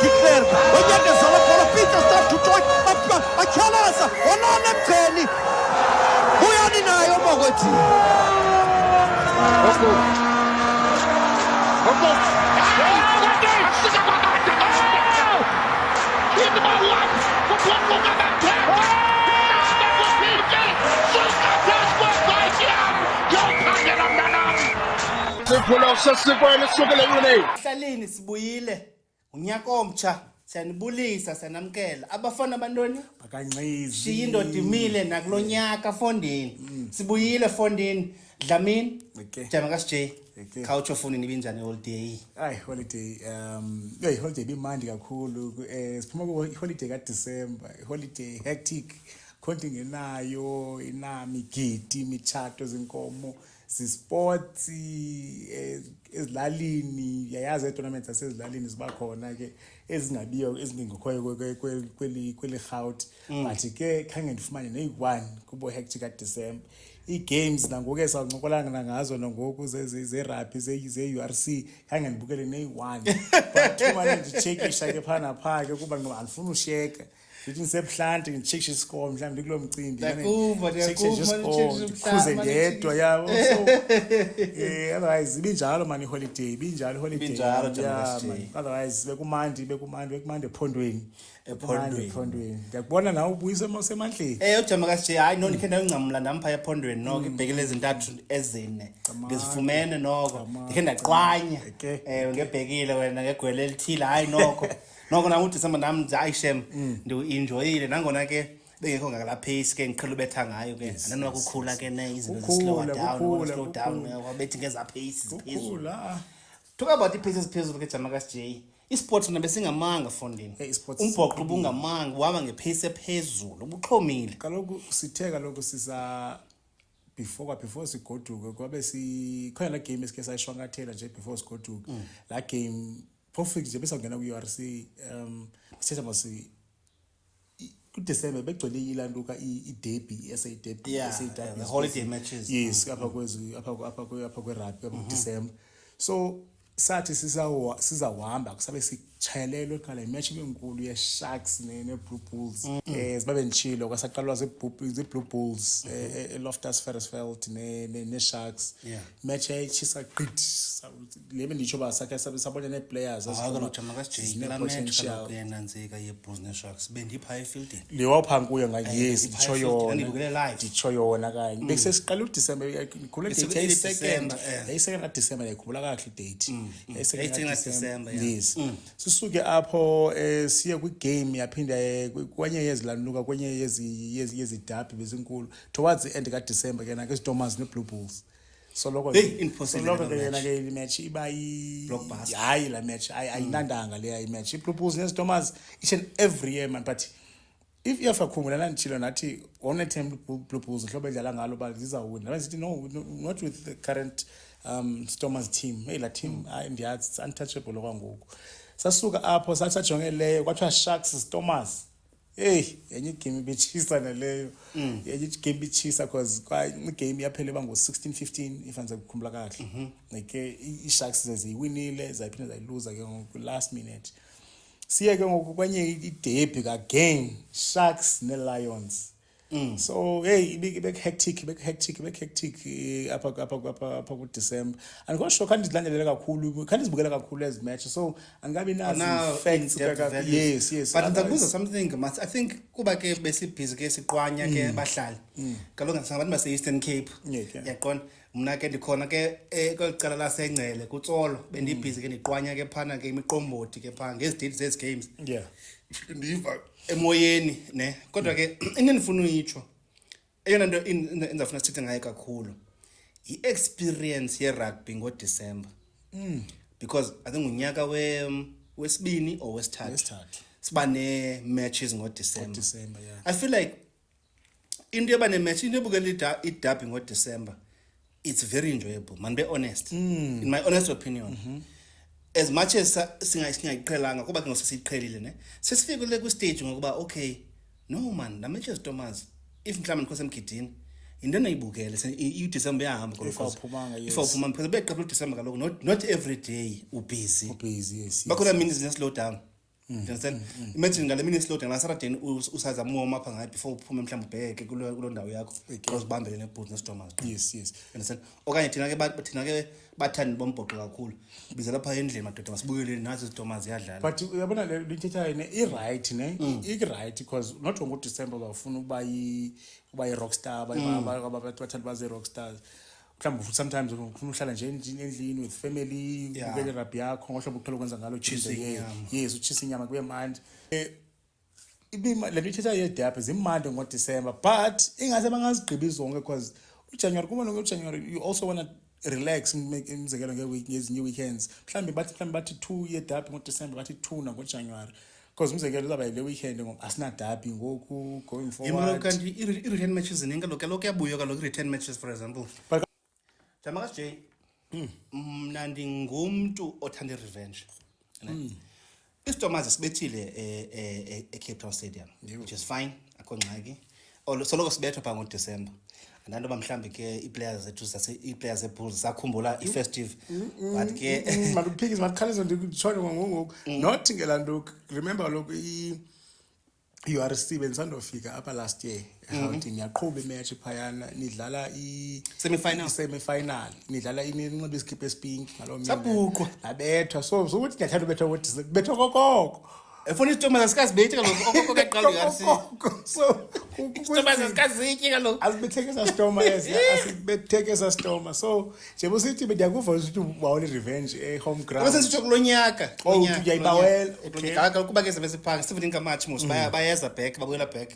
declare onyakeza lapha Peter start to join atyhalaza onana Mgceni uyani nayo mokwethi Hlaleni sibuyile unyaka omtsha siyanibulisa siyanamkela abafana abantoni Ungxizi shiya indoda imile nakulonyaka Fondini sibuyile Fondini Dlamini jama kaSJ khawutsho Fondini ibinjani holiday holiday holiday bimandi kakhulu siphuma ku holiday ka December holiday hectic konke ngenayo inami gidi imichato zenkomo sports ezilalini yayazi tournaments asezilalini ziba khona ke ezingabiyo ezingekhoyo kweli Gaut but ke khange ndifumane nei1 kubo hectic ka December games nangoku esancokolanga ngazo nangoku ze rugby ze URC khange ndibukele nei1 but uma ndicheckisha ke phana pha ke kuba ngifuna usheka ngithi ngisebuhlanti ngicheck iscore mhlawumbe kulo mcimbi kuze ngedwa yabo so otherwise ibinjalo man holiday ibinjalo holiday yeah otherwise bekumandi ephondweni ngiyakubona nawe ubuyise esemandleni ujama kaSJ hayi no ndikhe ndancamla nampha ephondweni noko ibhekele ezintathu ezine ngizifumene noko ndikhe ndaqwanya ngebhekile wena ngegwele elithile hayi noko noko uDecember nami ayishem ndu-enjoyile nangona ke bengekho ngala pace ke ngiqhela ubetha ngayo ke nanokukhula ke izinto slow down wabethi ngeza pace ziphezulu talk about ipace eziphezulu ke jama kaSJ isport nabe singamanga Fondini umbhoqo ubungamanga waba ngepace ephezulu ubuxhomile kaloku sisa before sigoduke kwabe sikhona la game esike sayishwangathela nje before sigoduke la game perfect nje bese ngena ku URC sithetha masi ku December begcwele ilanduka iderby SA derby the holiday matches yes apha kwe rugby ku December so sathi sizawuhamba kusabe sichayelelwe qala imatch enkulu ye Sharks ne Blue Bulls sibabe nchilo kwasaqalwa ze Blue Bulls eLoftus Versfeld ne Sharks match ayechisa gqit lebe nditsho ba sakhe sabona ne players asikojama kaSJ la match kuyenanzeka ye Bulls ne Sharks bendipha efieldini lewa phanku kuyo nga yes nditsho yona kanye bese siqala uDecember ikhule date ayisecond December ayikhumbula kahle date ayisecond December yes sisuke apho siye kwi game yaphinda kwenye yezilanuka kwenye yezidabi bezinkulu towards the end ka December ke na ke Thomas ne Blue Bulls so lokho yena ke match iba hayi la match ayinandanga le match Blue Bulls ne Thomas each and every year man but if you have khumula nchilo nathi one time Blue Bulls hlobo edlala ngalo ba zizawina bazithi no not with the current Thomas team la team ndiyazi it's untouchable kwangoku sasuka apho sasajonge leyo kwathiwa Sharks Thomas yenye game ibichisa naleyo yenye game ibichisa cause game yaphela bango 16-15 if anze kukhumbula kahle like iSharks zeziwinile zaphinda zayiluza ke ngo last minute siye ke ngoku kwenye iderby ka game Sharks ne Lions so ibe hectic apha ku December andikosho kanti zilandelela kakhulu kanti zibukela kakhulu ezi match so angabi nazi facts yes but ndabuza something I think kuba ke besibhizi ke siqwanya ke bahlali kaloku ngabantu base Eastern Cape yaqona mna ke ndikhona ke kwelicala laseNgcele kuTsolo bendibhizi ke ndiqwanya ke phana ke imiqomboti ke phana ngezidate zezi games ndiva emoyeni ne kodwa ke into endifuna uyitsho eyona nto endizafuna sithethe ngayo kakhulu i-experience ye-rugby ngo-December because I think unyaka wesibini or wesithathu siba ne-matches ngo-December I feel like into yoba ne-match into ebukela iderby ngo-December it's very enjoyable man be honest in my honest opinion as much as singayiqhelanga kuba ke ngosesiqhelile ne sesifikele ku stage ngokuba okay no man la matches Thomas if mhlawumbe ngikho semgidini into nayibukele i-December yahamba ifophuma because beqapha uDecember kaloku not every day busy yes bakhona mini slow down understand imagine ngale mini slow down la Saturday usaza warm up ngapi before uphume mhlawumbe ubheke kulo ndawo yakho uzibambele neboots neStormers yes understand okanye thina ke bathandi bombhoqo kakhulu biza lapha endlini madoda masibuyeleni nazi iStormers iyadlala but uyabona le lithethayo ne i-right ne i-right because not ngo December bafuna ukuba i-rockstar bathanda baze rockstars mhlawumbe sometimes ufuna uhlala nje endlini with family ubukele rugby yakho ngohlobo ukuthola ukwenza ngalo Tuesday yes uchisa inyama kuye manje le lithetha ye-derby zimande ngo December but ingase bangazigqibi zonke because uJanuary kuma ngoJanuary you also want to relax imizekelo ngezinye weekends mhlawumbe bathi 2 ye-derby ngo December bathi 2 na ngoJanuary because umzekelo uzaba le weekend asina derby ngoku going forward kanti i-return matches ziningi lokho yabuya kaloku i-return matches for example Jamakas J mna ndingumntu othanda revenge iStormers sibethile eCape Town Stadium which is fine akho ngxaki soloko sibethwa pha ngoDecember andanto bamhlambi ke i-players zethu i-players eBulls sakhumbula i-festive but ke makuphikisa makukhaliso nditshone ngoku not ngelanto remember lokho URC bensandofika apha last year how niyaqhuba imatch phayana nidlala semi-final nidlala inqobe isikhipe espink ngalo mina sabhuqwa abethwa so ukuthi ngiyathanda ubethwa ukuthi bethwa kokoko efuna iStormers asikazibethi kaloku okoko keqala uRC so iStormers asikazithi kaloku asibethekeza Stormers asibethekeza Stormers so nje busithi bendiyakuva ukuthi ubawole revenge home ground bese sitsho kulonyaka uyayibawela okay kuba ke sebesiphanga 17 March mos bayeza back babuyela back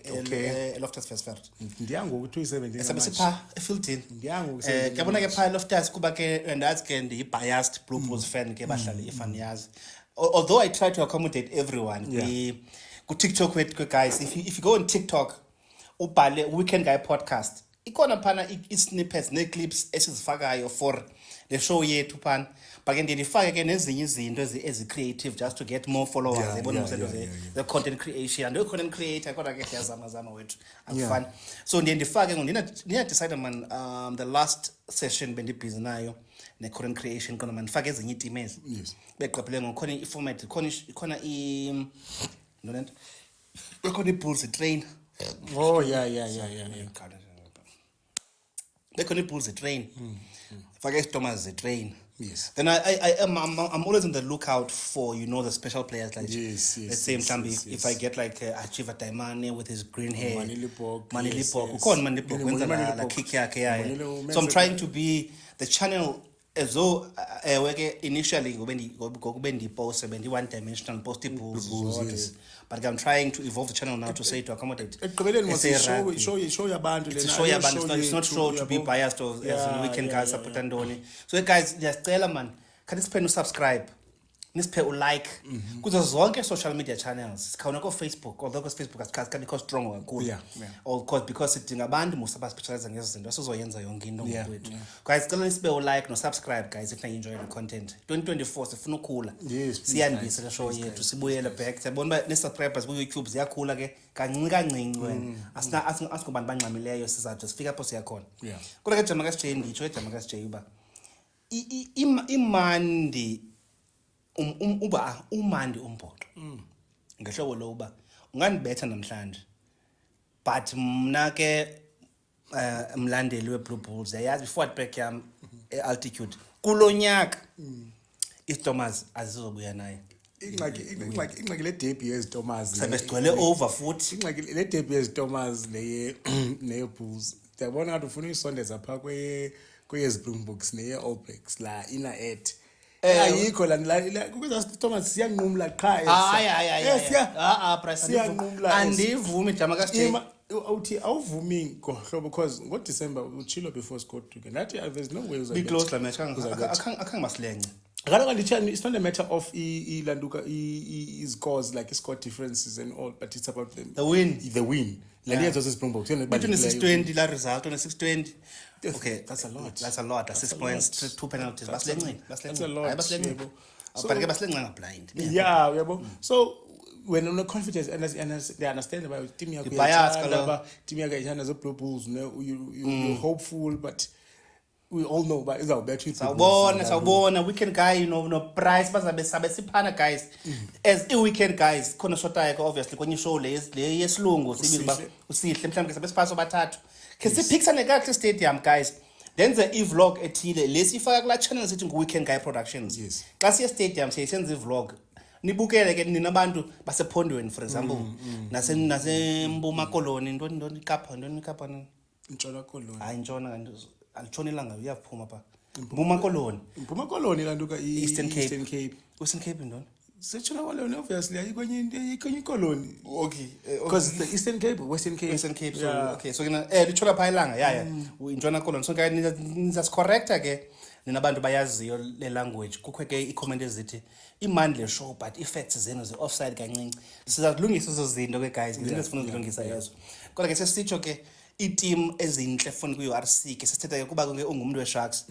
Loftus Versfeld ndiyango ukuthi uyi-17 sebesipha eFieldin ndiyango kuyabona ke pha Loftus kuba ke andazi ke ndi-biased Blue Bulls fan ke bahlali ifan yazi although I try to accommodate everyone ku TikTok with guys if you go on TikTok ubhale Weekend Guy podcast ikona phana i-snippets ne-clips esizifakayo for the show yethu phana but ke ndifake ke nezinye izinto ezi-creative just to get more followers yabona the content creation and the content creator kodwa ke siyazama wethu akufani so ndifake decide man the last session bendibhizi nayo ne-content creation kona man ndifake ezinye itimezi beqaphele ngokhona i-format khona nolento bekhona i-Bulls train bekhona i-Bulls train fake iStormers train yes then I'm always on the lookout for the special players like let's say if I get like Achieva Taimane with his green hair Manilipok ukhona Manilipok wenza la kick yakhe so I'm trying to be the channel as though initially ngobe ndipost one dimensional post Bulls but I'm trying to evolve the channel now to say to accommodate show yabantu it's not show to be biased or as Weekend Guys support andoni so guys ndiyacela man khathi siphene usubscribe nisiphe ulike kuzo zonke social media channels sikhawuna ko Facebook although Facebook asikho strong kakhulu or because sidinga abantu musabaspecialize ngezinto asizoyenza yonke into ngokwethu guys cela nisiphe ulike no subscribe guys if you enjoy the content 2024 sifuna ukukhula siyandise le show yethu sibuyele back siyabona ne subscribers ku YouTube ziyakhula ke kancinci wena asingobani banqamileyo sizathu sifika apho siyakhona kodwa ke Jamakas J nditsho eJamakas J uba imandi uba umandi umbhoxo ngehlobo lokuba ungandibetha namhlanje but mna ke mlandeli weBlue Bulls yayazi before break yam altitude kulonyaka iStormers azizobuya naye ingxaki le derby yeStormers sebesigcwele over futhi ingxaki le derby yeStormers neye Bulls ndiyabona ngathi ufuna uyisondeza pha kweyeZiBlue neye All Blacks la ina et ayikho la kuza Stormers siyanqumla qha siyanqumla andivumi Jamakas J uthi awuvumi ngohlobo because ngoDecember uchilo before scored again that there's no way be close la match akhange masilenge it's not a matter of ilanduka scores like score differences and all but it's about the win la liyenzo seSpringboks between 620 la result on 620 okay that's a lot that's 6 points 2 penalties that's a lot but ke baslenga blind yabo so when on confidence and they understand about team yakho bias team yakho ithanda zo Blue Bulls you're hopeful but we all know but izawubetha sawubona weekend guy no price bazabe siphana guys as weekend guys khona shotayo obviously kwenye show le yesilungu sibiza ba usihle mhlawumbe sabe siphaso bathathu ke siphikisane kahle stadium guys denze i-vlog ethile lesifaka kula channel sithi ngu-weekend guy productions xa siye stadium siyenza i-vlog nibukele ke ninabantu basephondweni for example nasembuma koloni ntoni ikapha Ntshona Koloni hayi ntshona kanti alitshona ilanga uyaphuma pha Mpuma Koloni la nto Eastern Cape ntoni Setshona Koloni obviously ayikwenye koloni okay because the Eastern Cape Western Cape so okay so kena lithola pha ilanga ntshona Koloni so nizas correcta ke ninabantu bayaziyo le language kukho ke i-comment ezithi imandle show but effects zenu ze offside kancinci sizalungisa ezo zinto ke guys izinto esifuna uzilungisa yezo kodwa ke sesitsho ke i-team ezinhle funa ku-URC ke sesithetha ke kuba ke ungumuntu we-Sharks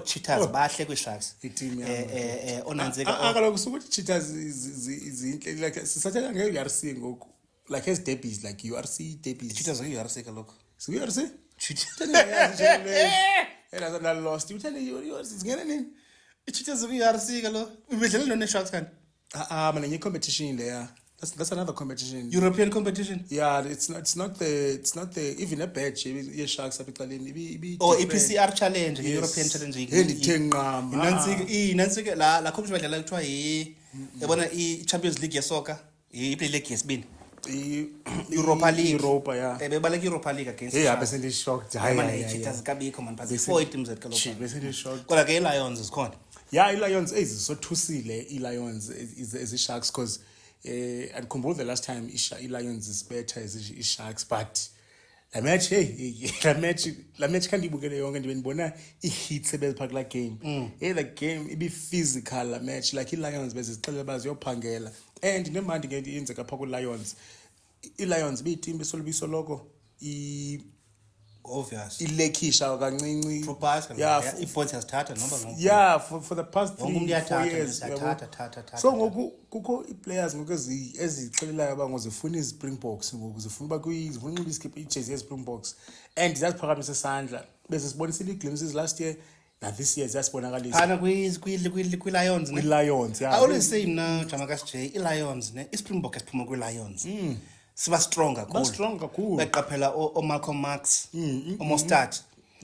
cheaters bahle kwi-Sharks i-team onanzeka akaloku sukuthi cheaters izinhle like sisathetha nge-URC ngoku like as derbies like URC derbies cheaters nge-URC kaloku URC Ela lost. You tell you zingena nini? I-cheaters of-URC kaloku ubedlala ne-Sharks kanti man nye competition there. That's another competition. European competition. Yeah, it's not the even a badge ye Sharks apicaleni ibi EPCR challenge, European challenge. Nansi ke la competition badlala kuthiwa yabona i-Champions League ye-soccer, i-play league yesibini. Europa League. Yeah. Bebaleka Europa League against. Yeah, besende shocked. Cheaters kabikho man, but 4 teams that kaloku. Besende shocked. Kodwa ke i-Lions isikhona. Yeah, i-Lions so thusile i-Lions is i-Sharks because and kumbuzo the last time i-Lions is better as i-Sharks but la match la match kanti ibukele yonke ndibe ndibona i-hits ebezipha kula game the game ibi physical la match like i-Lions bezixelela baziyophangela and nemandi ke yenzeka pha ku-Lions i-Lions bi-team bisoloko obvious ilekhisha kancinci i-points yasithatha noma yeah for the past 3 years thatha so ngoku kukho i-players ngoku ezixelelayo aba ngozifuna izi-Springboks ngoku zifuna zifuna unxiba iskip ijezi ye-Springboks and ziyaziphakamisa isandla bese sibonisa i-glimpses last year na this year ziyasibonakalisa phana kwi-Lions kwi-Lions I always say mna Jamakas J i-Lions i-Springbok esiphuma kwi-Lions siba strong kakhulu beqaphela o-Malcolm Marx o-Mostard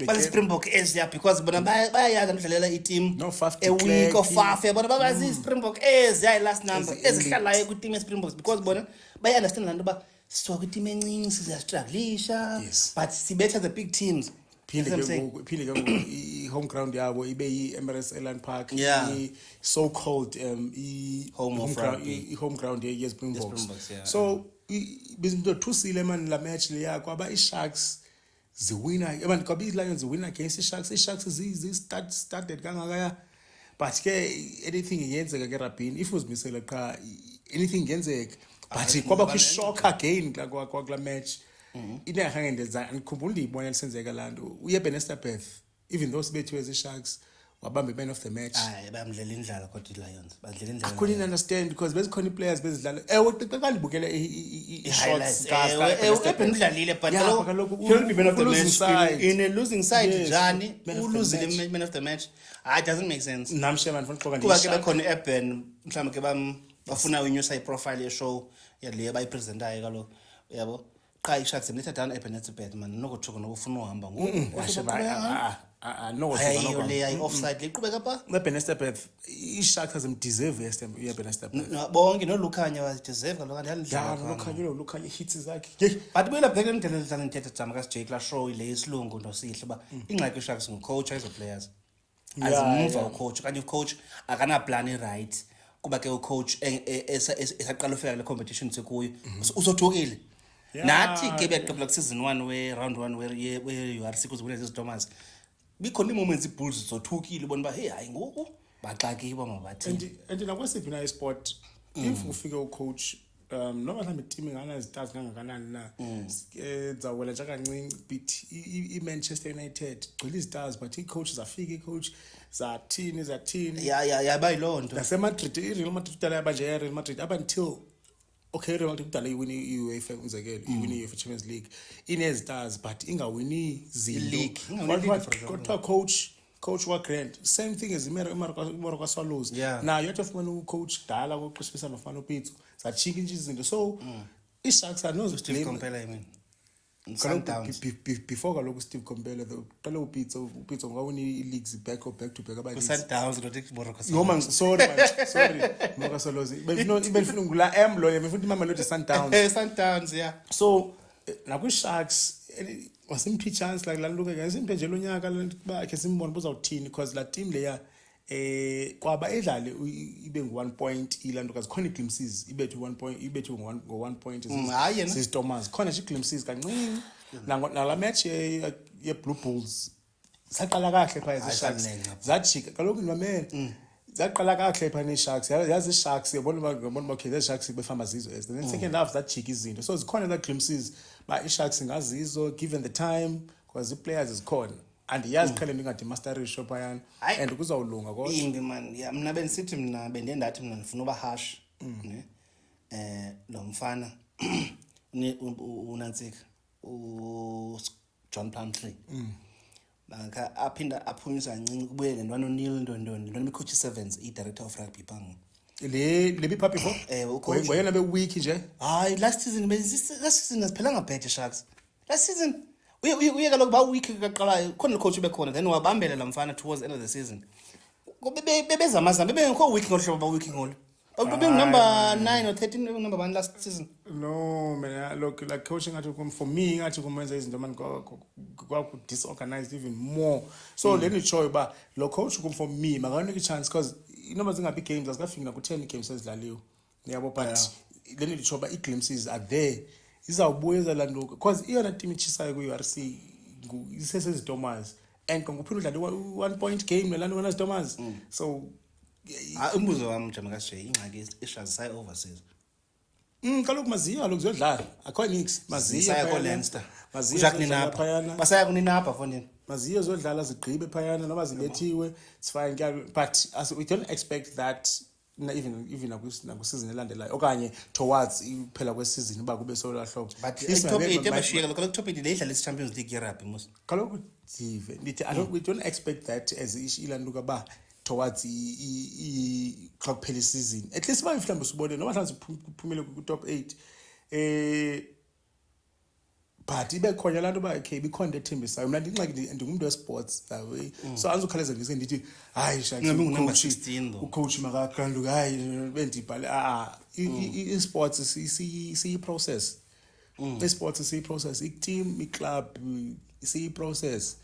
bali-Springbok eziya because bona bayayazi ndidlalela i-team a-week or Fafe bona babazi i-Springbok eziya i-last number ezihlalayo kwi-team ye-Springboks because bona bayi-understand la nto uba sisuka kwi-team encinci siyastrugglisha but sibetha the big teams phinde ke i-home ground yabo ibe yi-Emirates Airline Park so called i-home ground ye-Springboks so bizinto thusile man la match le yakho aba i-Sharks ziwina abantu kwabi i-Lions ziwina against i-Sharks started kangakaya but ke anything yenzeka ke rabini if uzimisela qha anything yenzeka but kwaba ku-shock again kula match into engahange ndenza andikhumbula ndiyibona lisenzeka laa nto uyebenesterbeth even though sibethiwe zi-Sharks wabamba i-man of the match bayamdlela indlala kodwa i-Lions badlela indlala I couldn't understand because bezikhona i-players bezidlala xa ndibukele i-shots ebendidlalile but in a losing side njani uluzile man of the match it doesn't make sense namshe man kuba ke bekhona i-Eben mhlawumbe ke bafuna unyusa i-profile ye-show yale bayipresentayo kaloku yabo qha i-Sharks mletha down Ebenesterbeth man nokuthuka nokufuna uhamba offside liqhubeka pha Ebenesterbeth i-Sharks azimdeserve Ebenesterbeth bonke nolukhanya wadeserve kaloku lukhanya hits zakhe but buyela bheke indlela edlala inthetha Jamakas J kula show ile yesilungu nosihle ba ingxaki i-Sharks ngucoach ezo players azimva ucoach kanti ucoach akana plan right kuba ke ucoach esaqala ufika le competition sekuyo usothukile nathi ke beqaphela ku season 1 we-round 1 we-URC kuzibona lezi Thomas bikhona i-moments i-Bulls zothukile ubona ba hey hayi ngoku baxakiwe mabathi and nakwesiphi na i-sport if ufike ucoach noma mhlawumbe i-team ingana-stars kangakanani na zawela nje kancinci but i-Manchester United gcwele i-stars but i-coach zafika i-coach zathini ya bayiloo nto nasemadrid i-Real Madrid udala yaba nje ya-Real Madrid up until okay Real Madrid kudala iwini UEFA umzekelo iwini UEFA Champions League ine stars but ingawini league kodwa coach wa Grant same thing as Morocco Swallows now you have to find coach dala koqhubisa nofana uPitso zachinga izinto so iSharks are no Steve Compella I mean before kaloku Steve Compella qala uPitso ngawini leagues back to back about Sundowns not Morocco no man sorry Morocco Swallows ibefuna ngula M lo befuna imama lo Sundowns yeah so na kwiSharks wasimpi chance like laluke ke simpe nje lonyaka bakhe simbone buzawuthini because la team leya kwaba edlale ibe ngu 1 point ilanto kazi khona glimpses ibethu 1 point ibethu ngo 1 point sis Thomas khona nje glimpses kancinci na la match ye Blue Bulls saqala kahle phaya eSharks zajika kaloku nomene zaqala kahle phaya neSharks yazi iSharks yabona bakhe iSharks befamba zizo as then second half zajika izinto so zikhona la glimpses ba iSharks ngazizo given the time because the players is khona and yazi qhele ngingade master ratio phayana and kuzawulunga kodwa imbi man yeah mina benisithi mina bendendathi mina ngifuna uba harsh ne lo mfana uNansika John Plumtree baka aphinda aphumisa kancinci kubuye lentwana Neil Ndondoni lo coach 7s I director of rugby pango le biphaphi for ngoyena be week nje hayi last season asiphelanga bad Sharks last season uye kaloku ba week kaqalayo khona coach bekhona then wabambela lamfana towards the end of the season bebezamazama bebengekho week ngohlobo ba week ngolo bebe number 9 or 13 number 1 last season no man look like coaching ngathi for me ngathi kumenza izinto man kwaku disorganized even more so let me show you ba lo coach for me makanike chance because inoma zingabi games asikafiki na ku 10 games ezidlaliwe yabo but let me show ba glimpses are there izawubuyeza la nto because iyona team ichisayo ku URC isese Thomas and ngikuphila udlala 1 point game lana wena Thomas so umbuzo wami Jamakashi ingxaki eSharks say overseas kaloku maziya lokho ziyodlala akho nix maziya ko Leinster maziya kuninapha basaya kuninapha fonini maziya zodlala zigqibe phayana noba zilethiwe it's fine but as we don't expect that even nakusizini elandelayo okanye towards iphela kwesizini ba kube solo hlobo but top 8 ebashiyeka lokho top 8 leyidlala iChampions League yerugby mos kaloku dive nithi we don't expect that as ilanduka ba towards xa kuphela isizini at least ba mhlawumbe sibone noma mhlawumbe siphumele ku top 8 but ibe khona lanto ba okay bikhona ethembisayo mina ndinxaki ndingumuntu wesports that way so anzukhaleza ngise ndithi hayi Sharks number 16 ucoach makaqanduka hayi bendibhale esports is process esports is process iteam iclub is process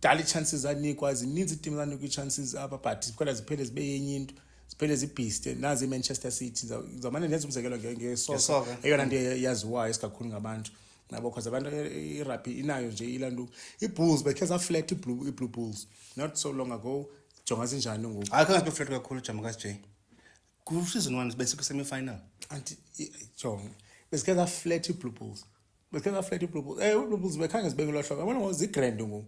dali chances anikwa zininzi team zanikwa chances apha but kodwa ziphele zibe yenye into ziphele zibheast nazi Manchester City zamane nenza umzekelo ngeSoccer eyona nto yaziwayo esikakhulu ngabantu nabo because abantu irugby inayo nje ilandu iBulls because flat iBlue Bulls not so long ago jonga sinjani ngoku akhange flat kakhulu Jamakashi J ku season 1 bese ku semi final anti jonga because flat iBlue Bulls because flat iBlue Bulls iBlue Bulls bekhange zibekelwa hlobo yabona ngozi grand ngoku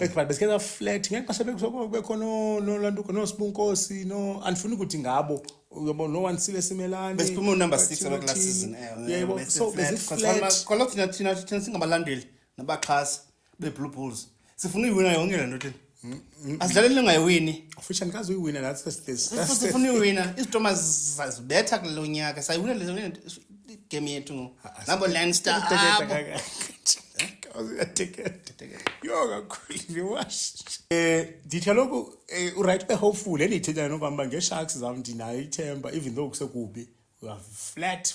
but because flat ngexesha bekhona no landuko no Sibunkosi no andifuni ukuthi ngabo uyabona no Wansile Simelane besiphuma number 6 last season yebo so flat kolokho thina singabalandeli nabaxhasi beBlue Bulls sifuna uyiwina yonke le nto thina asidlalele ngayiwini officially kazi uyiwina that's this sifuna uyiwina iSthomas zibetha kulo nyaka sayiwina le game yethu nabo Leinster yo kakhulu wash dithi lokho uright be hopeful enithethana nokuhamba ngeSharks zami ndinayo ithemba even though kusekubi we are flat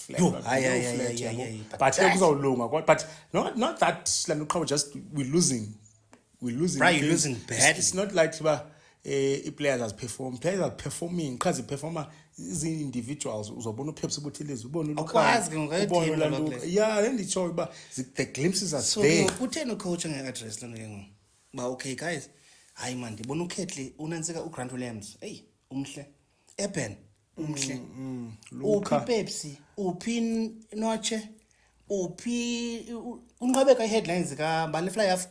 but kuzawulunga but not that like uqhawe just we're losing right you're losing bad it's not like players as performing cause performer izi individuals uzobona uPepsi Buthelezi ubona ukwazi ngokuyithemba lokho yeah endicho ba the glimpses are so there kutheni ucoach ngeke-address lento ke ngoku ba okay guys hayi man ndibona ukhetle uNansika uGrant Williams hey umhle Eben umhle uphi Pepsi uphi Noche uphi unqabeka iheadlines ka bani fly off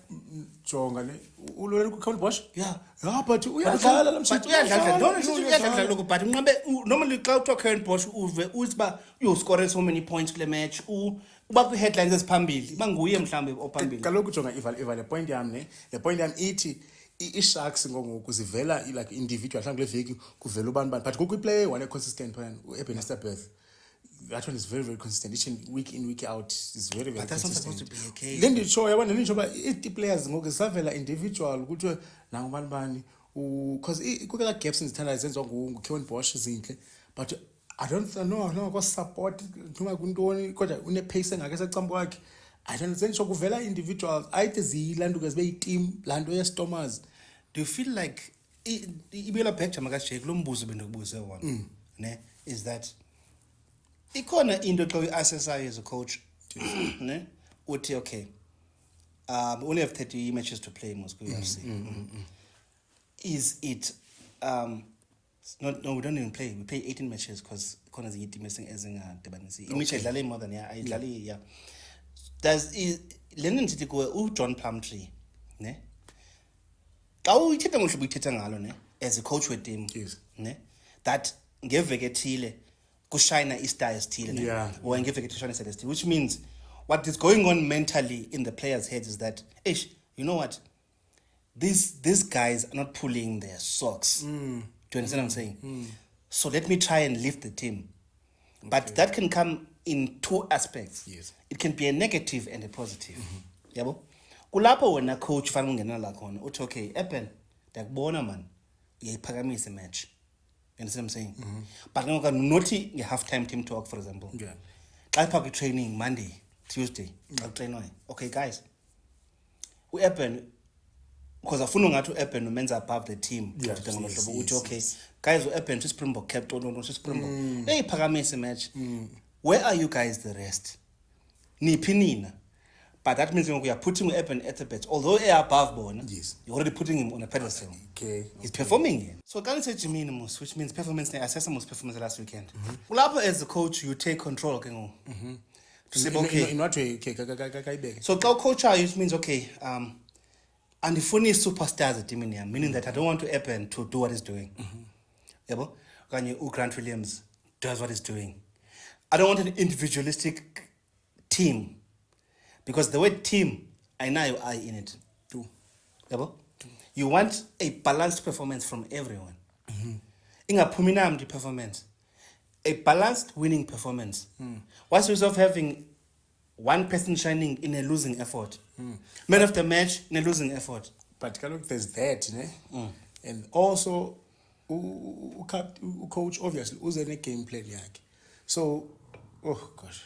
jonga le ulole ku Bosch Yeah. but uyadlala But uyadlala don't uyadlala lokho but unqabe normally xa uthiwa current Bosch uve uthi ba uyoscore so many points kule match uba ku headlines esiphambili banguye mhlambe ophambili kaloku jonga iva le point yami ithi i-Sharks ngoku zivela like individual mhlawumbe kule veki kuvela ubani but kukho iplayer one consistent phana uEbenezer Beth. That one is very, very consistent. Each week in, week out is very, very but that's consistent. not supposed to be the case. Then the show, I didn't show, but the players ngoku savela individual. Kuthi now bani because kukela gaps in the standards zenziwa nguKevin Bosch zinhle, but I don't know what support thuma kuntoni kodwa une pace engake secambo wakhe. I don't think so kuvela individuals. Ayithe zilanduke zibe yi-team lanto ye-Stormers. Do you feel like ibela picture makashe kulombuzo bendokubuze wona ne is that ikhona into xa uyi-assessayo as a coach ne uthi okay we only have 30 matches to play most UFC. Is it no we don't even play, we play 18 matches because khona zinye team ezingadebanisi imatch idlale more than ayidlali yeah does lena ndithi kuwe uJohn Plumtree ne xa uyithetha ngohlobo uyithetha ngalo ne as a coach we team ne that ngeveke ethile kushina istar esithile ne or ngeveke ethile kushina esithile which means what is going on mentally in the players' heads is that you know what, these guys are not pulling their socks. Do you understand what I'm saying? So let me try and lift the team. But that can come in two aspects. Yes. It can be a negative and a positive. Yabo? Kulapho wena coach fanele ungena la khona uthi okay, Eppen ndakubona man uyayiphakamisa match. You understand what I'm saying? But now not a half-time team talk, for example. Yeah. Class park training Monday, Tuesday. I'll train on. Okay, guys. We happen because I found out to happen men's above the team. Okay, guys, we happen to Springbok kept on Springbok. Hey, Pagames match. Where are you guys the rest? Ni pinina. But that means when we are putting Eppen at the bed, although they are above born, you're already putting him on a pedestal. Okay. He's performing. So can't say minimums, which means performance. I assessed most performance last weekend. Well, as the coach, you take control. Okay. To say okay. In what way? Okay. So coach, it means okay. And the funny superstars at team meaning that I don't want to Eppen to do what he's doing. Yeah, can you Grant Williams does what he's doing? I don't want an individualistic team. Because the word team, I know your eye in it too. You want a balanced performance from everyone. Inga puminamdi performance. A balanced winning performance. What's the use of having one person shining in a losing effort? Man of the match in a losing effort. But look, there's that, and also coach obviously who's in a game plan yakhe. So, oh gosh.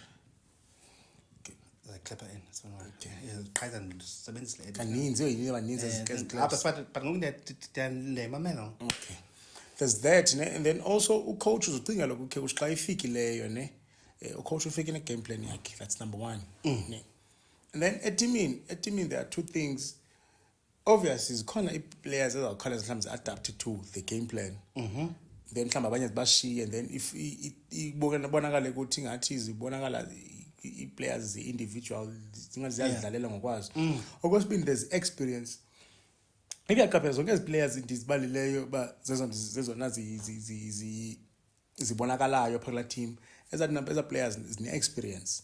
Klepper in. So okay. Okay. There's that, and then also coach is doing a lot of coach try fikile ne. Coach fiki in game plan yakhe. That's number one. And then at team there are two things. Obviously, is corner players that are colors sometimes adapted to the game plan. Then some abanye bashi, and then if bonakala ukuthi ngathi izibonakala players individual ziyadlalela ngokwazo. Okwesibili there's experience. Maybe a couple of players in this balileyo ba zezona zibonakalayo phela team as a players is ne experience.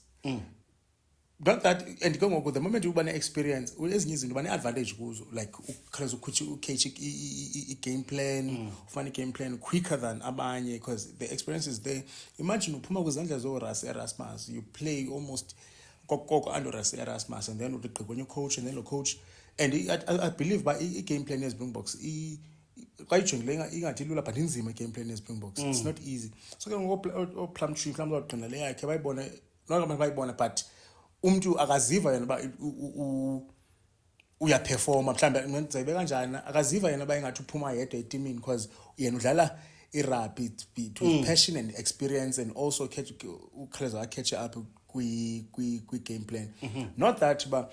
Not that and go with the moment you have experience, ezinye izinto bane advantage kuzo like ukhaza ukutshi game plan, ufana game plan quicker than abanye because the experience is there. Imagine uphuma kwizandla zo Erasmus, you play almost kokoko under Erasmus and then uqhubeka kwenye coach and then the coach and I believe by game plan as Springboks kwayijongile ingathi lula but inzima game plan as Springboks. It's not easy. So ke ngo Plumtree mhlawumbe waqina le yakhe bayibona noma bayibona but umuntu akaziva yena ba uyaperforma mhlawumbe ngizayibe kanjani akaziva yena ba engathi uphuma yedwa eteamini because yena udlala irugby between passion and experience and also catch up kwi game plan. Not that but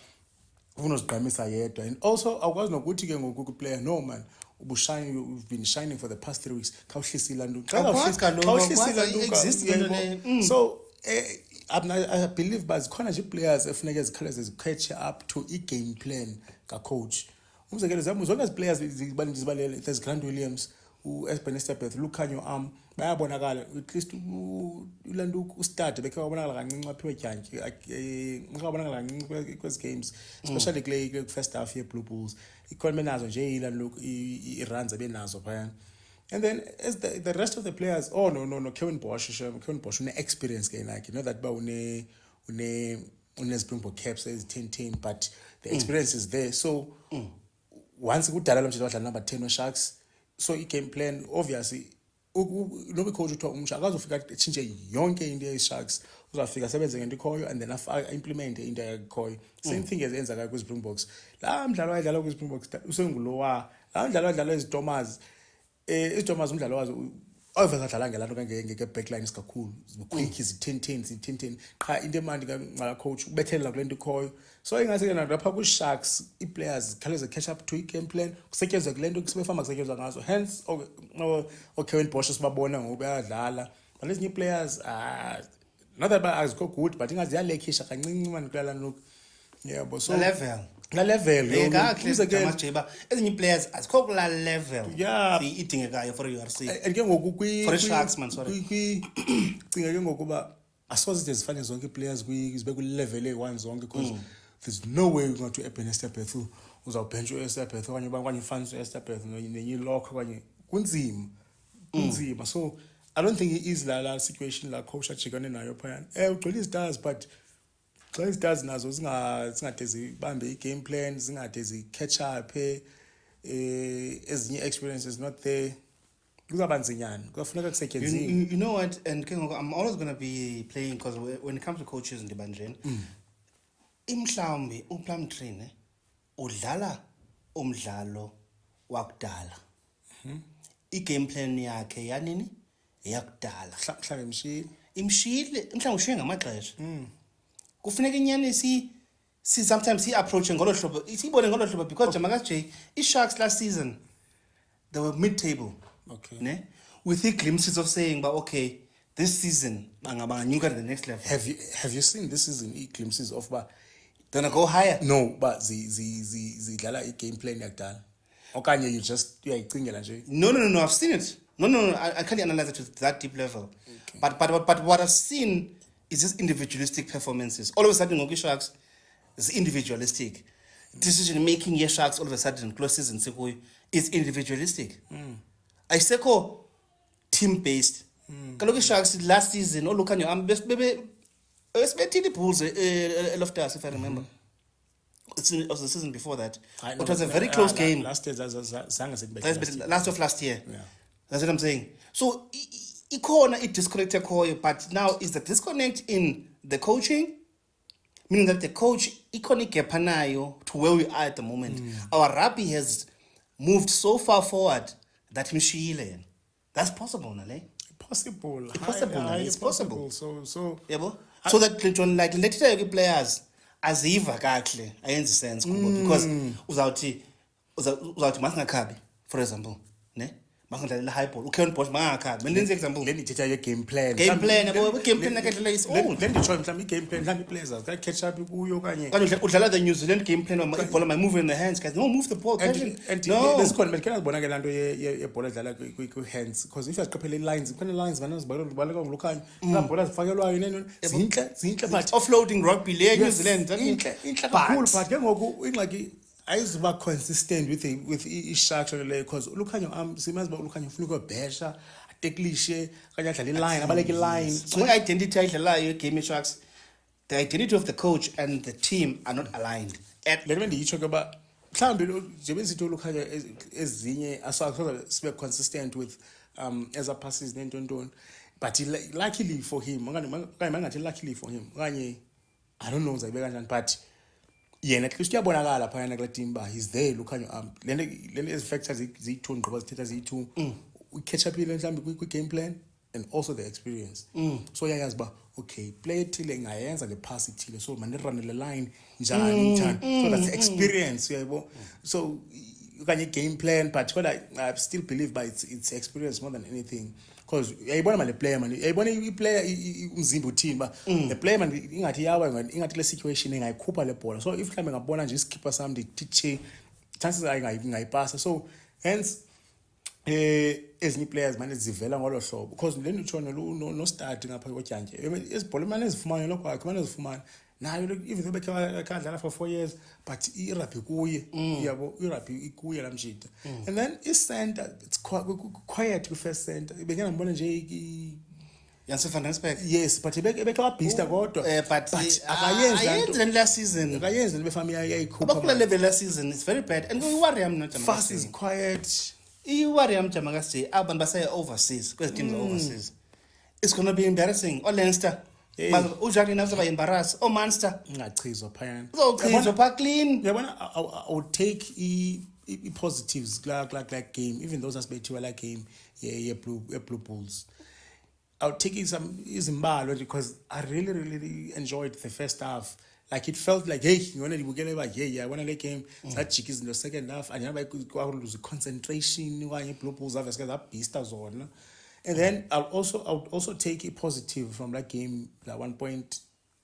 ufuna uzigqamisa yedwa and also awukwazi nokuthi ke ngoku player no man you've been shining for the past 3 weeks khawuhlisila nto exists. So I believe but khona nje players efuneka ezikhawuleze catch up to i-game plan ka-coach. Umzekelo zami zonke ezi players zibalele there's Grant Williams, u-Ebenezer Beth, Lukhanyo bayabonakala at least ulanto ustad bekhe wabonakala kancinci aphiwe tyanki ngabonakala kancinci kwezi games especially kule first half ye-Blue Bulls ikhona benazo nje ilanto i-runs abenazo phayana. And then as the rest of the players, no, Kevin Bosch une-experience ke like, you know that ba une-Springbok caps as 10-10, but the experience is there. So once kudala lo mthetho wadlala number 10 we-Sharks, so i-game plan obviously nobe coach uthiwa umsha akazofika etshintshe yonke into ye-Sharks, uzafika asebenze ngento ikhoyo and then implemente into ekhoyo. Same thing as enzeka kwi-Springboks. La mdlalo wadlala kwi-Springboks usengulowa, la mdlalo wadlala ezi-Thomas Thomas umdlalo wazo oveza dlala ngelanto nge-backline isikakhulu quick izi-10-10 qha into emandi ngala coach ubethelela kulento ikhoyo. So ingase ke lapha ku-Sharks i-players khawuleze catch up to i-game plan kusetyenzwe kulento sebefamba kusetyenzwa ngazo, hence Kevin Bosch sibabona ngoku bayadlala but lezinye i-players not that azikho good but ingazi ziyalekhisha kancinci mani kulala lokhu yebo. So la level umzekelo ezinye players azikho kula level idingekayo for URC and ke ngoku for Sharks man sorry cinga ke ngokuba asoze zifane zonke players zibe ku level e1 zonke because there's no way we're going to Ebenezer Beth uzawubench u-Esther Beth okanye ifans u-Esther Beth nenye lock okanye kunzima. So I don't think it is la situation la coach ajikane nayo phayana ugcwele izitars but xa izitars nazo zingade zibambe i-game plan zingade zi-catch up ezinye experiences not there kuzaba nzinyana kufuneka kusetyenziwe. You know what, and I'm always going to be playing because when it comes to coaches ndibanjeni imhlawumbi uPlumtree udlala umdlalo wakudala i-game plan yakhe yanini yakudala mhlawumbe imshile mhlawumbe ushiye ngamaxesha kufuneka inyani sometimes approach ngolo hlobo isibone ngolo hlobo because Jamaica J i-Sharks last season they were mid-table, okay, ne, with the glimpses of saying but okay this season banganyuka to the next level. Have you seen this season glimpses of gonna go higher? No, but zidlala i-game plan yakudala okanye you just uyayicingela nje? No, I've seen it. No, I can't analyze it to that deep level. Okay. But what I've seen is just individualistic performances. All of a sudden, Ngoki Sharks is individualistic. Decision making, yes, Sharks all of a sudden close season is individualistic. I say team based. Kaloki Sharks last season, all look at your baby. Especially the Bulls, Loftus, if I remember. It was the season before that. It was a very close game. Last year, last of last year. Yeah. That's what I'm saying. So, it disconnected, but now is the disconnect in the coaching? Meaning that the coach, to where we are at the moment. Our rugby has moved so far forward that that's possible, Nale? Possible. It's possible. So yeah, so that like later players as iva kahle ayenza sense because uzawuthi masingakhabi for example ne masingidlalela high ball uKevin Bosch mangakhabi bendenze example then ithetha ye game plan yabo game plan yakhe is own then nditsho mhlawumbe i-game plan mhlawumbe i-players ka catch up kuyo kanye udlala the New Zealand game plan ibhola my move in the hands guys no move the ball and no lesikhona bekhe ngibona ke lanto yebhola edlala ku hands because if uyaziqaphela lines khona lines baleka ngolukhanya la bhola zifakelwayo neno zinhle but offloading rugby le New Zealand inhle kakhulu but ke ngoku ingxaki ayizuba consistent with i-structure le because ulukhanyo simazi ba ulukhanyo ufuna ukubhesha ateklishe kanye adlala i-line abaleke i-line so identity ayidlalayo game Sharks the identity of the coach and the team are not aligned lento ndiyitsho ke ba mhlawumbe njengoba sithi ulukhanyo ezinye asokuze sibe consistent with as passes nentontoni but luckily for him mangathi luckily for him kanye I don't know uzayibeka kanjani but yena at least uyabonakala phayana kula team ba he's there lukhanyo lento ezi factors ziyi-2 ngqoba zithetha ziyi-2 catch up ile mhlawumbe kwi-game plan and also the experience so uyayazi ba okay play ethile ngayenza le pass ithile so mane run le line njani so that's the experience uyaybo so game plan, but I still believe by it's experience more than anything. Because ayibona manje player man, ayibona I-player umzimba uthini ba the player man ingathi yawa ingathi le situation engayikhupha le bhola. So if mhlambe ngabona nje iskipper sami ndithi chances ngayipasa. So hence ezinye players manje zivela ngolo hlobo because le nto utshona no start ngapha kojanje ezibhola manje ezifumana lokho akhe manje ezifumana nayo even though bekadlala for 4 years but irugby kuye yabo irugby ikuye lamjita and then is center it's quiet ku first center bengena ngibona nje Janse van Rensburg. Yes, but ebeka beast kodwa but akayenza last season akayenza befami yayikhupha abakula level last season it's very bad and we worry am not fast is quiet worry am Jamaka say abantu basaya overseas because teams are overseas it's going to be embarrassing or Leinster but ujari nazo ba embarrass or Munster ngachizwa phayana so pa clean yabona I would take positives like game even those aspects like game blue bulls I'll take some izimbalo because I really enjoyed the first half. Like it felt like hey, you want to bukele ba I want to like game. That chick is in the second half and I could lose concentration when blue bulls have that beast as well. And then I would also take a positive from that game. That 1 point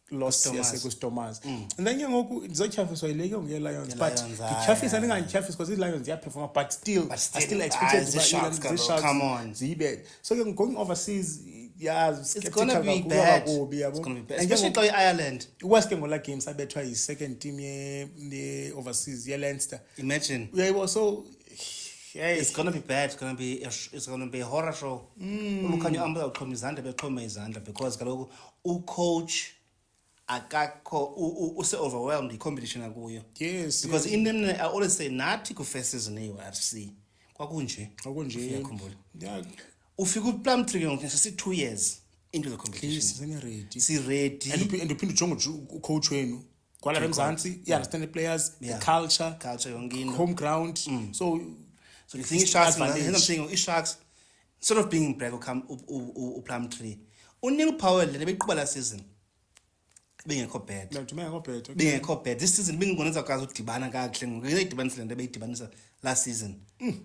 lost to Thomas. And then you know Zochafe so ileke Lions but the Chafe something and Chafe because these Lions they perform but still I still expected the Sharks come on. So you're going overseas it's gonna be bad. It's gonna be bad. Especially Ireland. West Bengal games I bet try his second team the overseas Leinster. Imagine. Yeah, also it's gonna be bad. It's gonna be a horror show. Look at you outcome izandla because kaloku coach akakho use overwhelmed the competition akuyo. Yes. Because in them I always say nathi ku first season eURC. Kwakunje. Yeah. Ufika uplum trigger ngisi 2 years into the competition. Si ready. And uphinde ujonge coach wenu. Kwala eMzansi, you understand the players, the culture yongino. Home ground. So you think Sharks I'm saying Sharks sort of being brave come uplum tree. Unil Powell le beqhuba la season. Bengekho bad. This season bengikwenza kazi udibana kahle ngiyedibanisa lento beyidibanisa last season.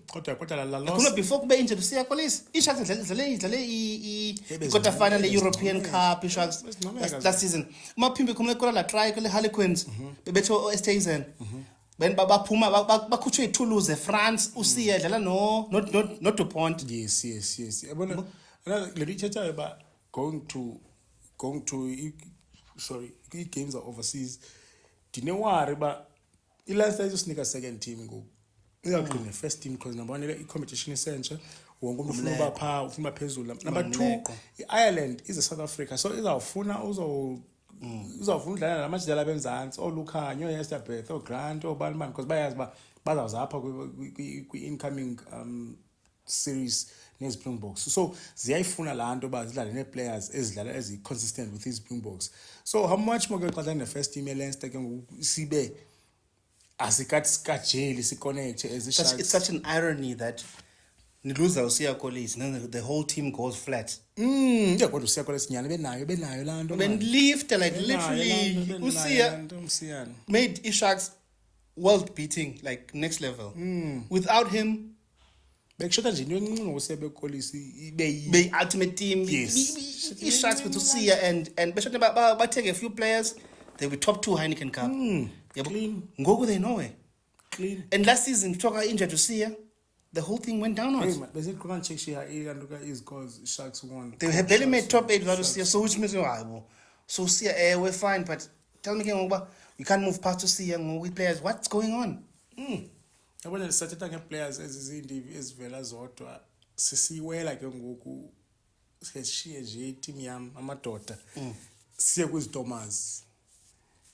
Kodwa la loss. Kuna before kube inje lusiya kolisi. iSharks idlale quarter final European Cup iSharks last season. Maphimbe khona lekora la try kule Harlequins bebetho Easthazen. Ben baphuma bakhutshwe eToulouse France usiya dlala no DuPont. Yes. Yabona le ithetha about going to games are overseas. Didn't worry but Leinster izosinika second team ngoku. Izaqhina first team because number 1 i-competition essential wonke umuntu ufuna uba pha ufuna phezulu. Number 2 iIreland is a South Africa so izawufuna udlala namadlala bemzansi oLukhanyo Esterbeth oGrant oBalman because bayazi ba bazawuzapha kwi-incoming series neSpringboks so ziyayifuna lanto bazidlale neplayers ezidlala consistent with these Springboks so how much more ke the first team eLeinster ke sibe asikajeli si-connect as it's such an irony that niluza usiya college and the whole team goes flat. Yeah, kodwa usiya college nyana benayo lanto. When lift like literally usiya made iSharks world beating like next level. Without him bekshota nje into encinci usebe college be ultimate team. iSharks with usiya and beshota ba take a few players they were top 2 Heineken Cup. Clean. Ngoku they nowhere. Clean. And last season, Toka injured to see the whole thing went downwards. But it couldn't check and look at his cause Sharks won. They had barely made top 8 to see so which means so see we're fine, but tell me again, you can't move past to see with players. What's going on? I want to start talking players as vela zodwa sisiwela ke ngoku seshiye nje team yam amadoda siye kwiziThomas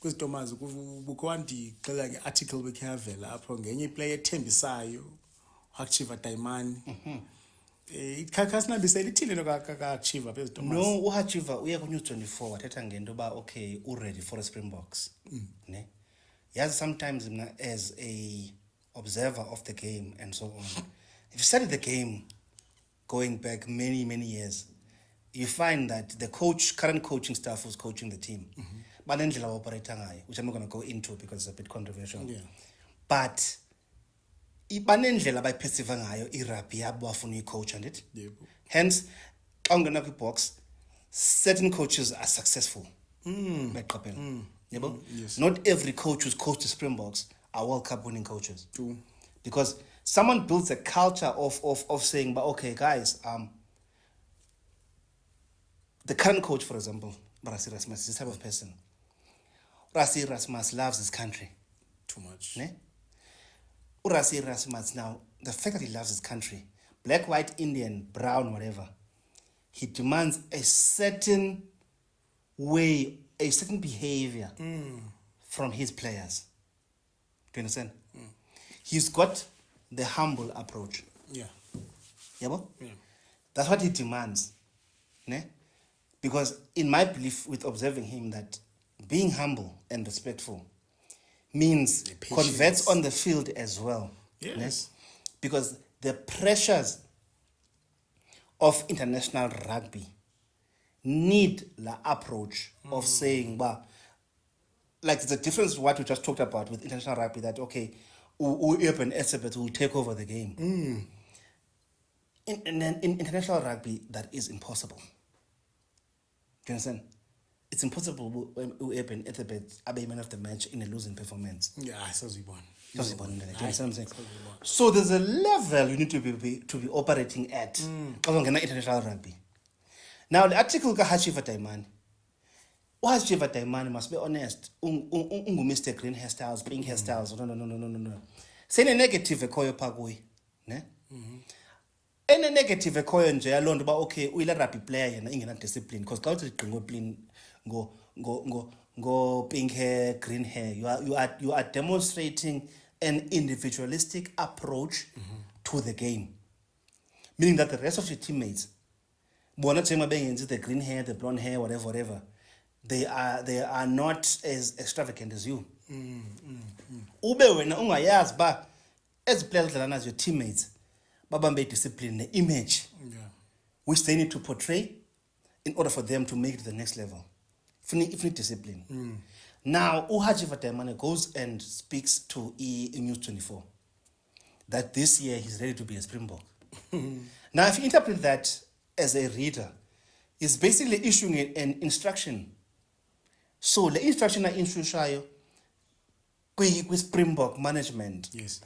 kukho andixela ngearticle bekhayavela apho ngenye iplayer ethembisayo Ungxizi Daimani ikhasinabisela ithile nokaAchiva phezu Thomas. No, uHachiva uye ku News 24 wathetha ngento ba okay ready for the Springboks. Ne? Yes, sometimes as a observer of the game and so on. If you study the game going back many years, you find that the current coaching staff was coaching the team. But which I'm not going to go into because it's a bit controversial. Yeah. But ibanendlela abayiperceive ngayo irugby yabo bafuna uyicoach andithi. Yebo. Hence xa ungena kwi-box certain coaches are successful. Bayaqaphela. Yebo. Yes. Not every coach who's coached the Springboks are World Cup winning coaches. True. Because someone builds a culture of saying, but okay, guys, the current coach, for example, Rassie Erasmus, this type of person. Rassie Erasmus loves his country. Too much. Ne? Rassie Erasmus, now, the fact that he loves his country, black, white, Indian, brown, whatever, he demands a certain way, a certain behavior from his players. Do you understand? He's got the humble approach. Yeah. Yabo? Yeah. That's what he demands. Ne? Because in my belief with observing him that being humble and respectful means converts on the field as well. Yes. Ne? Because the pressures of international rugby need the approach of saying, well, like the difference what we just talked about with international rugby, that okay, Urban Elizabeth will take over the game. In international rugby, that is impossible. Do you understand? It's impossible when Urban Elizabeth are man of the match in a losing performance. Yeah, so you born. Do you understand what I'm saying? So there's a level you need to be operating at international rugby. Now the article ka Hachiva Taimani. Hachiva Taimani must be honest. Mr. Green hairstyles, pink hairstyles. No. Say a negative ekoyo pagui. Ne? Any negative ekoyo nje alone ba okay, uyila rugby player yena ingena discipline because ka uthi gqingo plain go pink hair, green hair. You are demonstrating an individualistic approach to the game. Meaning that the rest of your teammates, the green hair, the blonde hair, whatever, they are not as extravagant as you. Ube wena ungayazi ba as players as your teammates babambe discipline the image which they need to portray in order for them to make it to the next level. If need discipline. Now Uhaji Vatamane goes and speaks to News 24 that this year he's ready to be a Springbok. Now if you interpret that as a reader, is basically issuing an instruction. So the instruction I issue with Springbok management. Yes.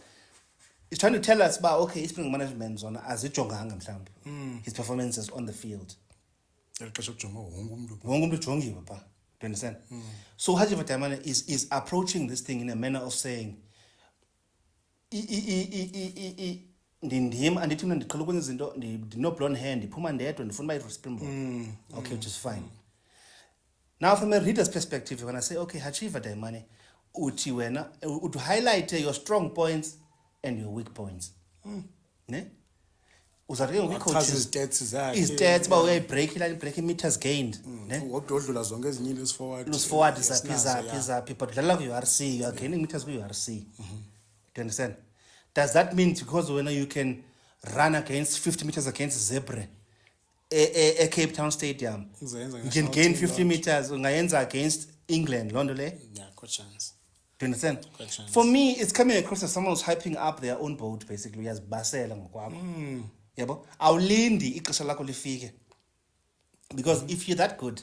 It's trying to tell us about okay, Springbok management on as his performances on the field. Do you understand? So Haji Vatamane is approaching this thing in a manner of saying him and the no blonde hair and the puma and the Springbok. Okay, which is fine. Now from a reader's perspective, when I say okay, Hachiva Daimane, would highlight your strong points and your weak points. Ne? His stats but breaking meters gained. Lose forward But you are gaining meters with URC. Do you understand? Does that mean because when you can run against 50 meters against Zebra, a Cape Town Stadium, you can gain 50 meters against England, London? Yeah, good chance. Do you understand? For me, it's coming across as someone who's hyping up their own boat, basically, as Basel. Because if you're that good,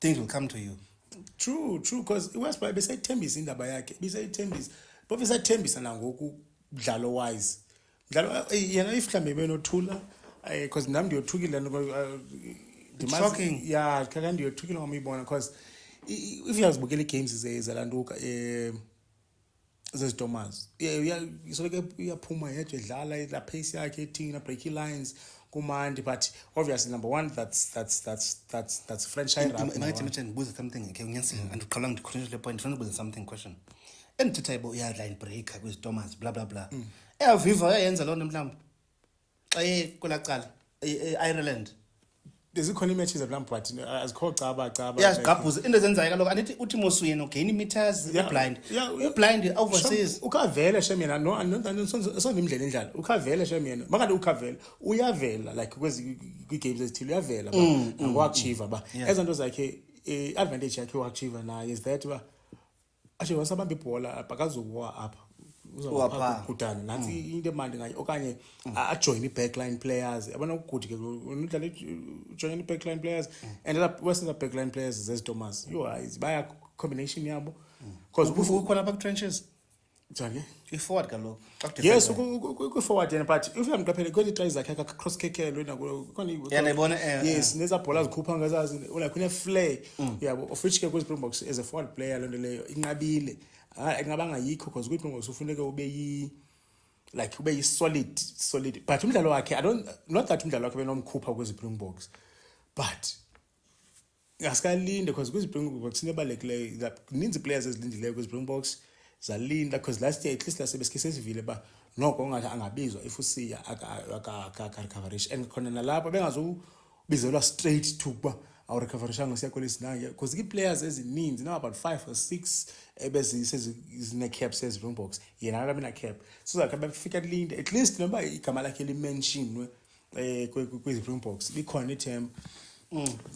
things will come to you. True, because it was by beside Tembis in the Bayake, beside Tembis, but beside Tembis and Angoku, Dalo wise. If maybe no Tula, because Nam you're shocking. Yeah, can you're talking on me, because if you have Bugeli games, is a Landuka, there's Thomas. Yeah, we are Puma here to La Pace, breaking lines, command, but obviously, number one, that's franchise. Imagine with something, and Kalang to continue the point, with something question. And to table, yeah, line break with Thomas, blah blah blah. Viva ends alone in Lamp. Ireland. There's a colony matches at Lampard as called Taba. Yes, Gapus in the sense I look and it Utimosu, okay, meters, you're blind. You're blind overseas. Ukavela Shamina, no, and not so him Lenja. Ukavela Shamina, Magadu Ukavel, Uyavela, like was good games till Yavela, and work chiva. But as I was like a advantage I can work chiva now is that actually was some people Pagazu war up. uzawapha ukudana nansi into emandi ngayo okanye ajoin i-backline players yabona ukuthi ke udlala join i-backline players and western backline players zezithomas baya combination yabo because ukhona apha ku-trenches njani i-forward kaloku yes kwi-forward yena but if uyamqaphela kweli try zakhe cross kekelo yes nezabhola zikhupha ngazazi like une-flare yabo of which ke kwi-Springboks as a forward player loo nto leyo inqabile ingabanga yikho because kwi-Springboks ufuneka ube yi-solid but umdlalo wakhe not that umdlalo wakhe benomkhupha kwi-Springboks but asikalinde because kwi-Springboks sinebalulekileyo ninzi players ezilindileyo kwi-Springboks zalinda because last year at least lasebesikhe sesivile ba noko ongathi angabizwa if usiya aka-recoverisha and khona nalapho bengazobizelwa straight to kuba awurecoverishanga siyakolesinaye because ii-players ezininzi now about 5 or 6 ebezine-caps ezi-Springboks yena akabi na-cap so zakhe befika linde at least noba igama lakhe limentionwe kwi-Springboks likhona ithemba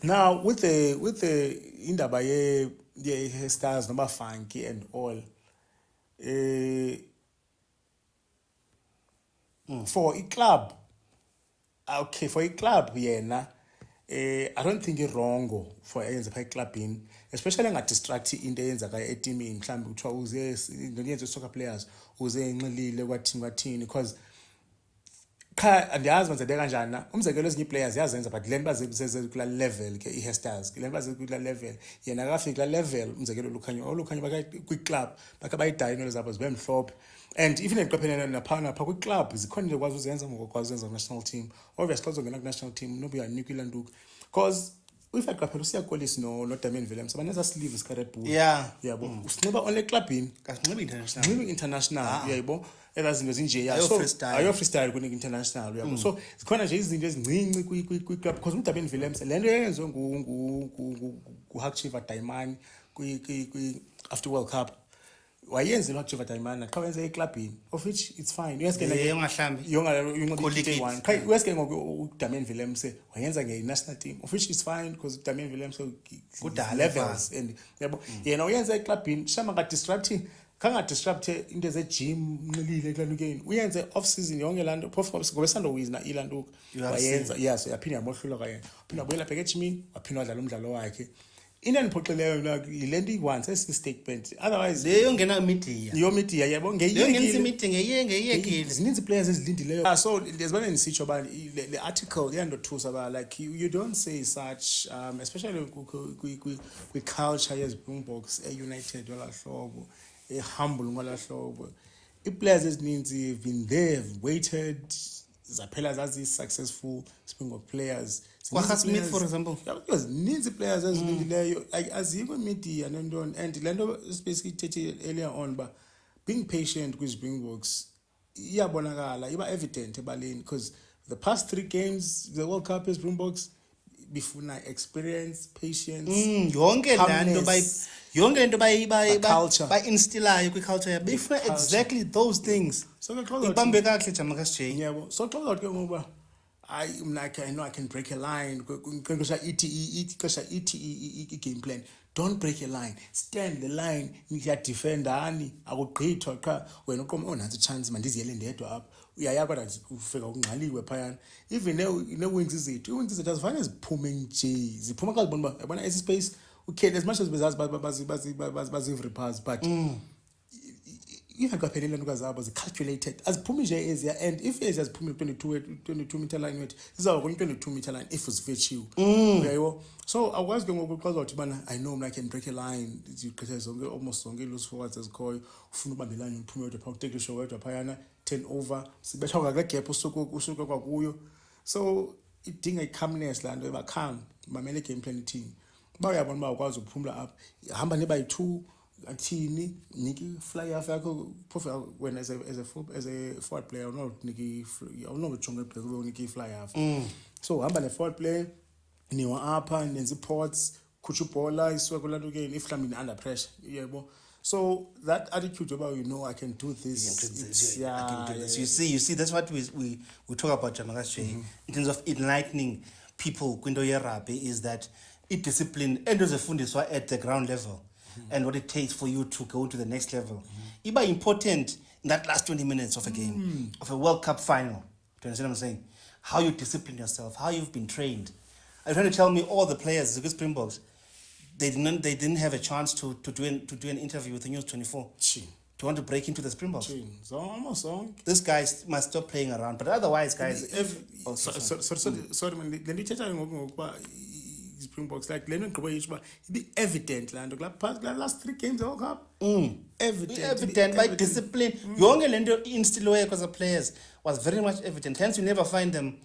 now with the indaba ye-stars noba funky and all for a club yena I don't think it's wrong for ayenze pha eclubini especially ngadistract into eyenzaka etimini mhlawumbe kuthiwa uze ngenze soccer players uze enxilile kwathini because andiyazi benzele kanjani umzekelo ezinye players yazenza but le nto bazeze kula level ke i-Hesters le nto bazeze kula level yena akafika kula level umzekelo olukhanyo kwi-club bakhe bayidayinelo zabo zibe mhlophe and even endiqophelene napha kwi-club zikhona into ekwazi uzenza ngokwazi uzenza ku-national team obviously xa uzongena ku-national team noba uyanikwa ilantuka because if aqaphela usiyakolisi no-Damian Williams abaneza sleeve sika-Red Bull yabo usinxiba only eklabhini kasinxiba international uyayibona elazinto zinje ayo freestyle kunika international uyabo so zikhona nje izinto ezincinci kwi-club because uDamian Williams le nto yenziwe nguHakchiva Daimani after World Cup wayenza uHakchiva Daimani xa wenza eklabhini of which it's fine uyeske uDamian Williams wayenza nge-national team of which is fine because uDamian Williams good levels and yabo yena uyenza eklabhini shama ka-disrupting kangadisrupt into ze-gym nxilile eklantukeni uyenze off-season yonke laa nto phofu ngoba esandowizna ilantuka wayenza yes yaphinda yamohlula kayena waphinda wabuyela bhek ejimini waphinda wadlala umdlalo wakhe into endiphoxileyo yile nto iyi-once esi-statement otherwise leyo ngena media yabo zininzi players ezilindileyo so ndiyazibane ndisitsho uba le article iyandothusa uba like you don't say such especially kwi-culture yezi-Springboks e-United olaa hlobo humble ngolaa hlobo ii-players ezininzi have been there have waited zaphela zazi-successful Springbok players Smith for example zininzi players ezilindileyo azikho media nentoni and le nto basically ithethe earlier on uba being patient kwi-Springboks iyabonakala iba evident ebaleni because the past 3 games the World Cup Springboks bifuna experience patience yonke le nto bayi-instillayo kwi-culture yabo befuna exactly those things so ibambe kakuhle Jamaica J yabo so xa uzawuthi ke ngoba I know I can break a line xesha ithi i-game plan don't break a line stand the line niyadefendani akugqithwa qha wena uqoma nansi chance mandiziyele ndedwa apha uyaya kodwa ufika ukungxaliwe phayana even ne-wings zethu i-wings zethu azifane ziphume nje ziphuma xa zibona uba yabona esi space okay as much as bezazi bazi-repass but iyaqaphelela nto zabo zi-calculated aziphumi nje eziya and if eziya ziphumile 22 meter line wethu zizawuba kuni-22 meter line if zifetshiwe uyayiwo so akwazi ke ngoku xa uzawuthi ubana I know mna I can break a line zigqitha zonke almost zonke i-loose forwards ezikhoyo ufuna ubambe line uphume wedwa phaa uteklisho wedwa phayana turn over sibethwa ngakule gap usuke kwakuyo so idinga i-calmness laa nto iba-calm mamele i-game plan ithini uba uyabona uba ukwazi ukuphumla apha hamba nebayi-2 athini niki fly off yakho phofu wena as a forward player awunokujonga ebhek ube uniki fly off so hamba ne-forward player niwa apha nenza i-ports khutsha ibhola isuka kulantukeni if mhlawumbi under pressure yebo so that attitude about I can do this I can do this. You see that's what we talk about Jamaica J in terms of enlightening people kwinto ye-rugby is that i-discipline ento zifundiswa at the ground level and what it takes for you to go to the next level iba important that last 20 minutes of a game, of a World Cup final. Do you understand what I'm saying? How you discipline yourself, how you've been trained. Are you trying to tell me all the players, the Springboks, they didn't have a chance to do an interview with the News 24? To want to break into the Springboks? This guy must stop playing around. But otherwise, guys... Sorry, man. Let me tell you Springboks, like Lennon Gqoba be evident last 3 games World Cup. Evident by discipline. Yonke lento instill because of players was very much evident. Hence, you never find them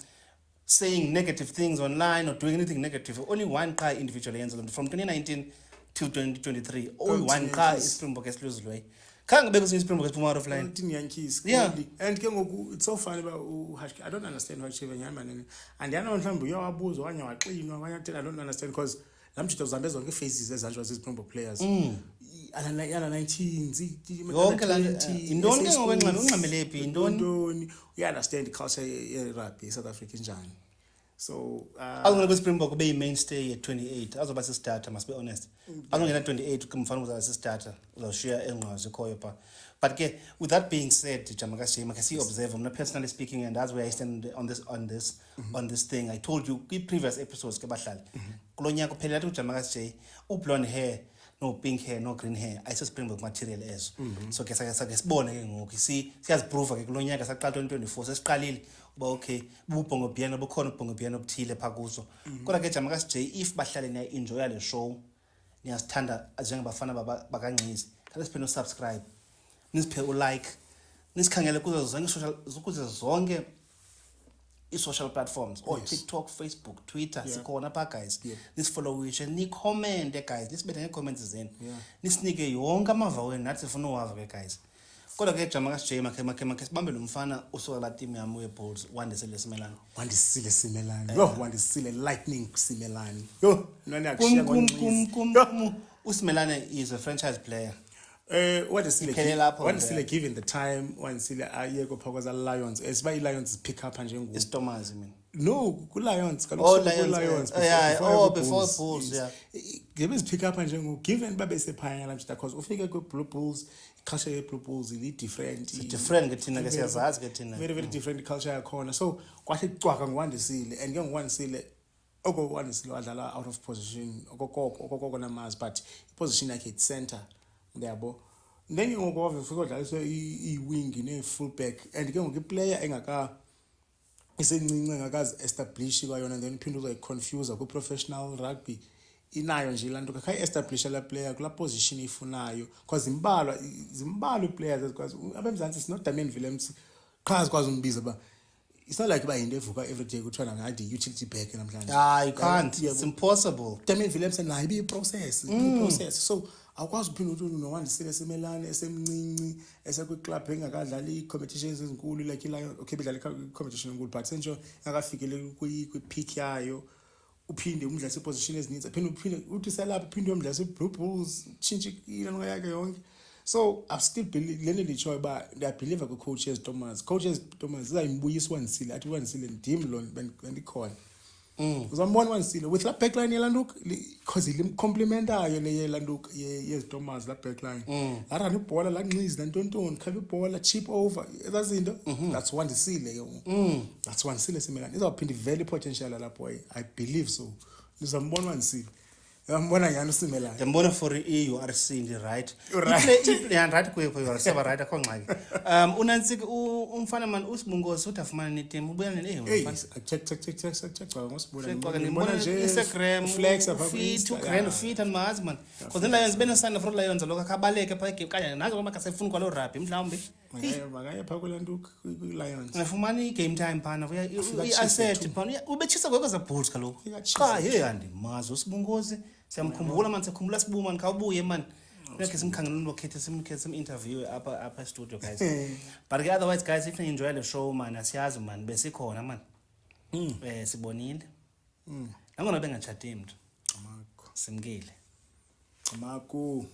saying negative things online or doing anything negative. Only one guy individually from 2019 till 2023. Only one guy is Springbok has lose way. Can't be because Springbok is out of line. Yankees. Yeah. And it's so funny about I don't understand why Chiven and I don't know your abuse or I don't understand because I'm just Zambia faces as Anjos Springbok players. And 19 we understand the culture of rugby, South African Jan. So I'm going to go Springbok be mainstay at 28. I was about to start, I must be honest. I'm going to get 28 to come from with a starter. I'll share but with that being said, Jamakasi observe, I'm not personally speaking, and that's where I stand on this thing. I told you in previous episodes, Kolonya Pelatu Jamakasi, blonde hair, no pink hair, no green hair. I saw Springbok material as. So guess born again. You see, she has proof of Kolonya Gasa 2024. So Kalil, okay, Bupongo piano, Bokono Pongo piano, Tile Paguso. Kola get Jamakasi, if Bashalina enjoy the show, near standard as young Bafana Bagangis, can I subscribe? Nis pay like, Nis Kangela Zonge social platforms or TikTok, Facebook, Twitter, Sikona pa guys. Nis follow which and ni comment guys. Nis better comments in. Nis nigga yonga mava when that's if no other guys. Kola get Jamagas Jama Kemakes Bambelum Fana also a team Yamwe Poles, one is Milan. One is still a Simelan. Yo, one is still a lightning Simelan. Yo, Usmelane is a franchise player. What is still given the time? One still Lions. It's by Lions pick up and it's Thomas, I mean. No, good Lions. Lions. Before Bulls, yeah. Give us pick up and given by base pine because we figure good Blue Bulls, culture Blue Bulls, different. Very different culture corner. So what it talk on one seal and young one seal. Ogo one is out of position. Ogo mass, but position like it's center. Then you go over forgot also wing in a full back and again the player engaka is establish and then people like confuse go professional rugby inayo nje lanto ka establish la player kula position ifunayo because imbalwa players because abemzansi is not Damian Williams class kwazi umbiza ba it's not like by indevuka every day kuthiwa ngathi utility back namhlanje you can't it's impossible Damian Williams and be process so awukwazi uphinda uthi unowandisile semelane esemncinci esekwi-club engakadlali i-competitions ezinkulu like i-Lion okay bedlala i-competition enkulu but sentsho engakafikele kwi-peak yayo uphinde umdlala seposition ezininzi uphinde uthi selapho uphinde umdlala se-Blue Bulls tshintshe ilano yakhe yonke. So I still believe Lenny Choy, but I believe coaches Thomas izayimbuyisa uWandisile athi uWandisile ndim lo bendikhona. Because I'm one seal with that backline yelanduk because he complementayo le yelanduk yes Thomas that backline. Ara ni bhola la Ungxizi nantontoni khaba ibhola chip over that's into that's Wandisile that's Wandisile Simelane izawuphinda very potential lapho I believe so. Nizambona Wandisile. Ngibona nyani uSimelane. Ngibona for URC right. Iplay right kuye for URC right akho ngxaki. Unansiki umfana man uSibungozi uthi afumana neteam ubuya nele check ngosibona. Ngibona nje Instagram flex feed to grand feed and mazi man. Because the Lions bena sign for Lions lokho akabaleke pha game kanye nazo uma kasefuna kwalo rugby mhlawumbe. Makaya pha kwelantu kwi-Lions. Ngifumana i-game time phana i-asset phana ubechisa kwekho za Bulls kaloku. Cha hey andimazi uSibungozi. Siyamkhumbula manje sikhumbula Sibuma khawubuye man. Ngeke simkhangela lokhethe simkhethe interview apha studio guys. But otherwise guys if you enjoy the show man asiyazi man besikhona man. Sibonile. Nangona bengachati mntu. Simkile. Amaku.